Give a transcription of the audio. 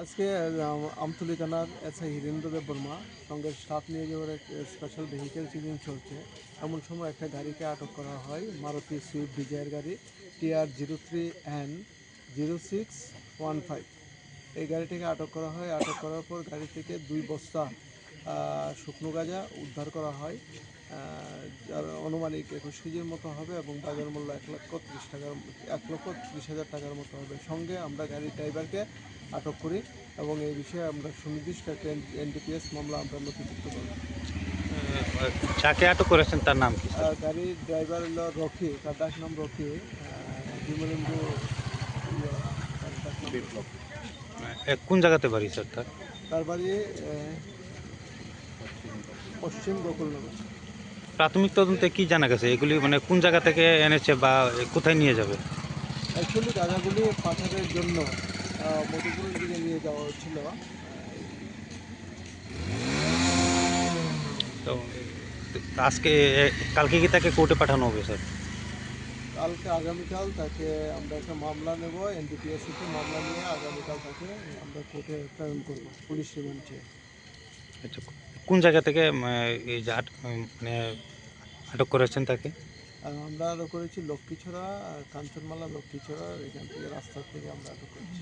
আজকে আমতলী থানার এসআই হীরেন্দ্রদেব বর্মা সঙ্গে স্টাফ নিয়ে যাওয়ার এক স্পেশাল ভেহিকেল চেকিং চলছে। এমন সময় একটা গাড়িকে আটক করা হয়, মারুতি সুইফট ডিজায়ার গাড়ি TR03N0615। এই গাড়িটিকে আটক করা হয়। আটক করার পর গাড়ি থেকে 2 বস্তা শুকনো গাঁজা উদ্ধার করা হয়, যার অনুমানিক 21 কেজির মতো হবে এবং বাজার মূল্য 1,30,000 টাকার মতো হবে। সঙ্গে আমরা গাড়ির ড্রাইভারকে আটক করি এবং এই বিষয়ে আমরা সুনির্দিষ্ট একটা এনডিপিএস মামলা আমরা নথিভুক্ত করি। যাকে আটক করেছেন তার নাম কি স্যার? গাড়ির ড্রাইভার হলো রকি, তার ডাক নাম রকি, বিমলেন্দু, তার ডাক নাম বিপ্লব। কোন জায়গাতে বাড়ি স্যার তার? তার বাড়ি পশ্চিম গোকুলনগর। প্রাথমিক তদন্তে কি জানা গেছে এগুলি মানে কোন জায়গা থেকে এনেছে বা কোথায় নিয়ে যাবে? অ্যাকচুয়ালি গাঁজাগুলি পাচারের জন্য মধুপুরের দিকে নিয়ে যাওয়া হচ্ছিল। তো আজকে কালকে কি তাকে কোর্টে পাঠানো হবে স্যার? আগামীকাল তাকে আমরা একটা মামলা নেব, এনডিপিএসতে মামলা নিয়ে আগামীকাল তাকে আমরা কোর্টে প্রেরণ করব পুলিশ রিমান্ড চেয়ে। আচ্ছা, কোন জায়গা থেকে এই যে মানে আটক করেছেন তাকে? আমরা আটক করেছি লক্ষ্মীছড়া, কাঞ্চনমালা লক্ষ্মীছড়া, এখান থেকে রাস্তা থেকে আমরা আটক করেছি।